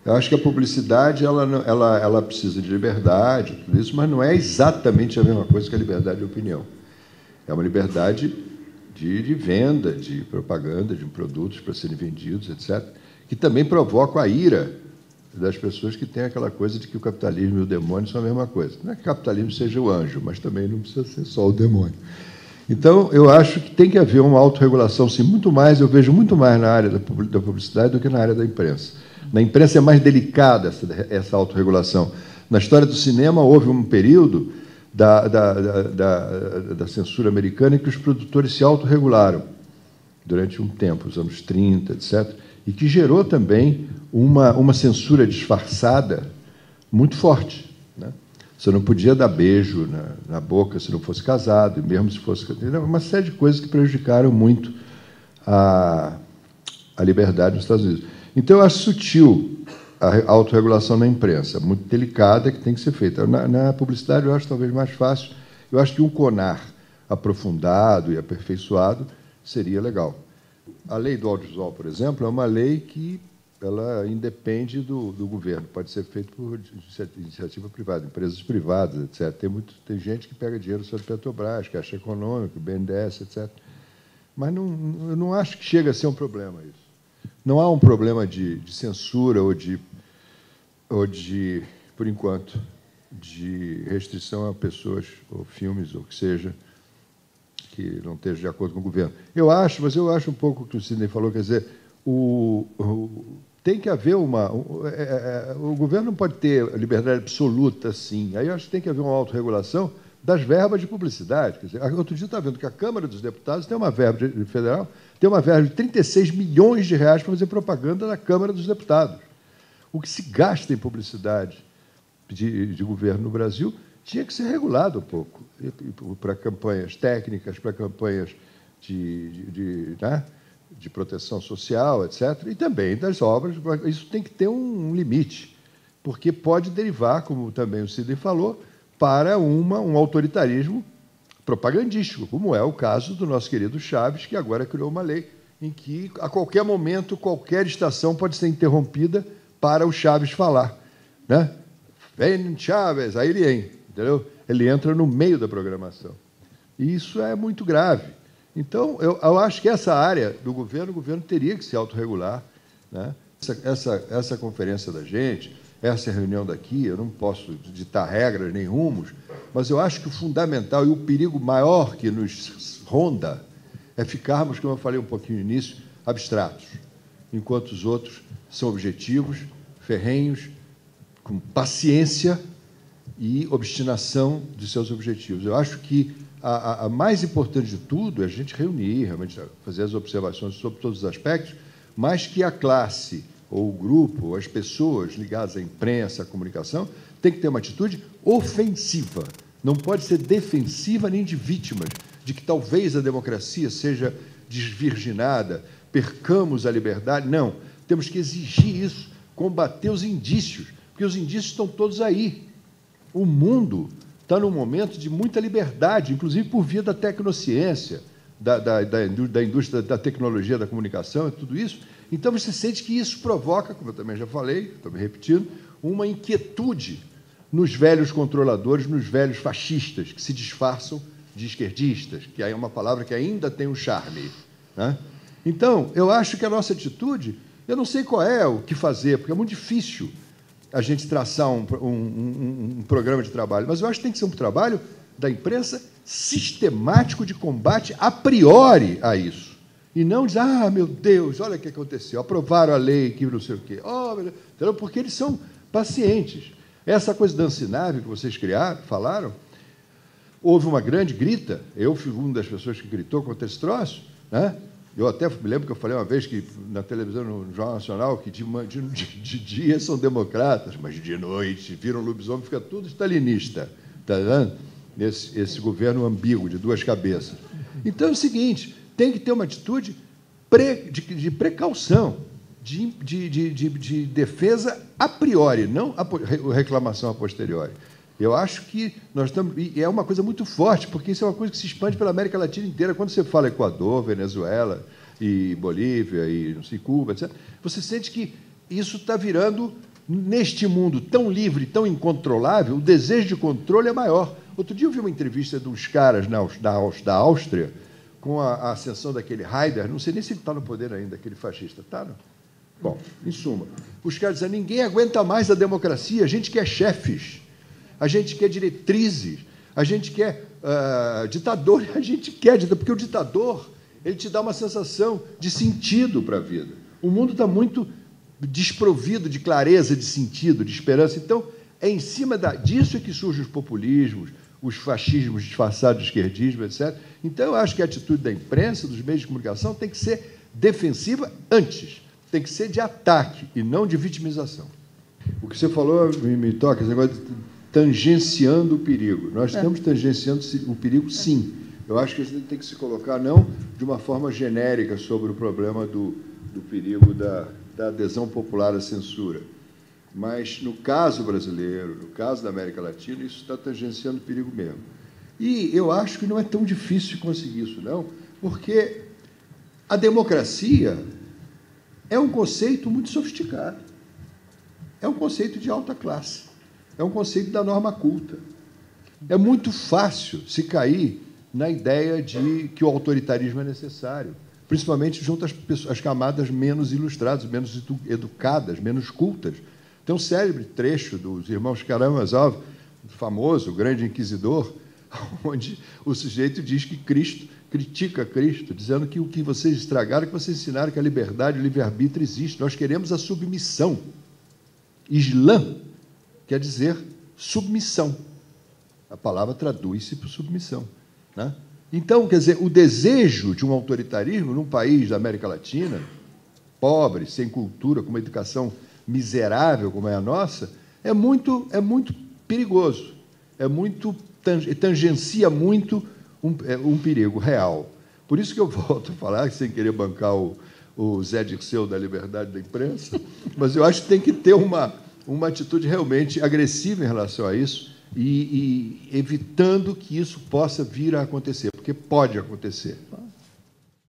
Eu acho que a publicidade ela precisa de liberdade, tudo isso, mas não é exatamente a mesma coisa que a liberdade de opinião. É uma liberdade de venda, de propaganda, de produtos para serem vendidos, etc., que também provocam a ira das pessoas que têm aquela coisa de que o capitalismo e o demônio são a mesma coisa. Não é que o capitalismo seja o anjo, mas também não precisa ser só o demônio. Então, eu acho que tem que haver uma autorregulação, sim, muito mais, eu vejo muito mais na área da publicidade do que na área da imprensa. Na imprensa é mais delicada essa autorregulação. Na história do cinema, houve um período da censura americana em que os produtores se autorregularam durante um tempo, os anos 30, etc., e que gerou também uma censura disfarçada muito forte, né? Você não podia dar beijo na boca se não fosse casado, e mesmo se fosse... Uma série de coisas que prejudicaram muito a liberdade nos Estados Unidos. Então, eu acho sutil a autorregulação na imprensa, muito delicada, que tem que ser feita. Na publicidade, eu acho talvez mais fácil. Eu acho que um CONAR aprofundado e aperfeiçoado seria legal. A lei do audiovisual, por exemplo, é uma lei que ela independe do governo, pode ser feito por iniciativa privada, empresas privadas, etc. Tem gente que pega dinheiro só de Petrobras, Caixa Econômica, BNDES, etc. Mas eu não acho que chega a ser um problema isso. Não há um problema de censura ou de, por enquanto, de restrição a pessoas ou filmes, ou o que seja, que não esteja de acordo com o governo. Mas eu acho um pouco o que o Sidney falou, quer dizer, tem que haver o governo não pode ter liberdade absoluta, assim. Aí eu acho que tem que haver uma autorregulação das verbas de publicidade. Quer dizer, outro dia eu estava vendo que a Câmara dos Deputados tem uma verba federal, tem uma verba de 36 milhões de reais para fazer propaganda na Câmara dos Deputados. O que se gasta em publicidade de governo no Brasil tinha que ser regulado um pouco, para campanhas técnicas, para campanhas de proteção social, etc., e também das obras. Isso tem que ter um limite, porque pode derivar, como também o Sidney falou, para um autoritarismo propagandístico, como é o caso do nosso querido Chaves, que agora criou uma lei em que, a qualquer momento, qualquer estação pode ser interrompida para o Chaves falar, né? Vem Chaves, aí ele entra, entendeu? Ele entra no meio da programação. E isso é muito grave. Então, eu acho que essa área do governo, o governo teria que se autorregular, né? Essa conferência da gente, essa reunião daqui, eu não posso ditar regras nem rumos, mas eu acho que o fundamental e o perigo maior que nos ronda é ficarmos, como eu falei um pouquinho no início, abstratos, enquanto os outros são objetivos, ferrenhos, com paciência e obstinação de seus objetivos. Eu acho que a mais importante de tudo é a gente reunir, realmente fazer as observações sobre todos os aspectos, mas que a classe, ou o grupo, ou as pessoas ligadas à imprensa, à comunicação, tem que ter uma atitude ofensiva. Não pode ser defensiva nem de vítimas, de que talvez a democracia seja desvirginada, percamos a liberdade. Não, temos que exigir isso, combater os indícios, porque os indícios estão todos aí. O mundo está num momento de muita liberdade, inclusive por via da tecnociência, da indústria da tecnologia, da comunicação e tudo isso. Então, você sente que isso provoca, como eu também já falei, estou me repetindo, uma inquietude nos velhos controladores, nos velhos fascistas, que se disfarçam de esquerdistas, que aí é uma palavra que ainda tem um charme, né? Então, eu acho que a nossa atitude, eu não sei qual é o que fazer, porque é muito difícil a gente traçar um programa de trabalho, mas eu acho que tem que ser um trabalho da imprensa sistemático de combate a priori a isso. E não dizer, meu Deus, olha o que aconteceu, aprovaram a lei que não sei o quê. Entendeu? Porque eles são pacientes. Essa coisa da Ancinave que vocês falaram, houve uma grande grita, eu fui uma das pessoas que gritou contra esse troço, né? Eu até me lembro que eu falei uma vez que na televisão, no Jornal Nacional, que de dia são democratas, mas de noite viram lobisomem, fica tudo stalinista. Tá vendo? Esse governo ambíguo, de duas cabeças. Então é o seguinte, tem que ter uma atitude de precaução, de defesa a priori, não reclamação a posteriori. Eu acho que nós estamos... E é uma coisa muito forte, porque isso é uma coisa que se expande pela América Latina inteira. Quando você fala Equador, Venezuela, e Bolívia, e não sei, Cuba, etc., você sente que isso está virando neste mundo tão livre, tão incontrolável, o desejo de controle é maior. Outro dia eu vi uma entrevista de uns caras da Áustria, com a ascensão daquele Haider, não sei nem se ele está no poder ainda, aquele fascista. Está, não? Bom, em suma, os caras dizem, ninguém aguenta mais a democracia, a gente quer chefes, a gente quer diretrizes, a gente quer ditador, a gente quer ditador, porque o ditador ele te dá uma sensação de sentido para a vida. O mundo está muito desprovido de clareza, de sentido, de esperança. Então, é em cima disso que surgem os populismos, os fascismos disfarçados de esquerdismo, etc. Então, eu acho que a atitude da imprensa, dos meios de comunicação, tem que ser defensiva antes, tem que ser de ataque e não de vitimização. O que você falou me toca, esse negócio de tangenciando o perigo. Nós estamos tangenciando o perigo, sim. Eu acho que a gente tem que se colocar, não de uma forma genérica sobre o problema do perigo da adesão popular à censura, mas, no caso brasileiro, no caso da América Latina, isso está tangenciando o perigo mesmo. E eu acho que não é tão difícil conseguir isso, não, porque a democracia é um conceito muito sofisticado, é um conceito de alta classe, é um conceito da norma culta. É muito fácil se cair na ideia de que o autoritarismo é necessário, principalmente junto às camadas menos ilustradas, menos educadas, menos cultas. Tem um célebre trecho dos irmãos Karamazov, famoso, o grande inquisidor, onde o sujeito diz que Cristo critica Cristo, dizendo que o que vocês estragaram é que vocês ensinaram que a liberdade, o livre-arbítrio existe. Nós queremos a submissão. Islã quer dizer submissão. A palavra traduz-se por submissão, né? Então, quer dizer, o desejo de um autoritarismo num país da América Latina, pobre, sem cultura, com uma educação miserável como é a nossa, é muito perigoso, tangencia muito um perigo real. Por isso que eu volto a falar, sem querer bancar o Zé Dirceu da liberdade da imprensa, mas eu acho que tem que ter uma atitude realmente agressiva em relação a isso e evitando que isso possa vir a acontecer, porque pode acontecer.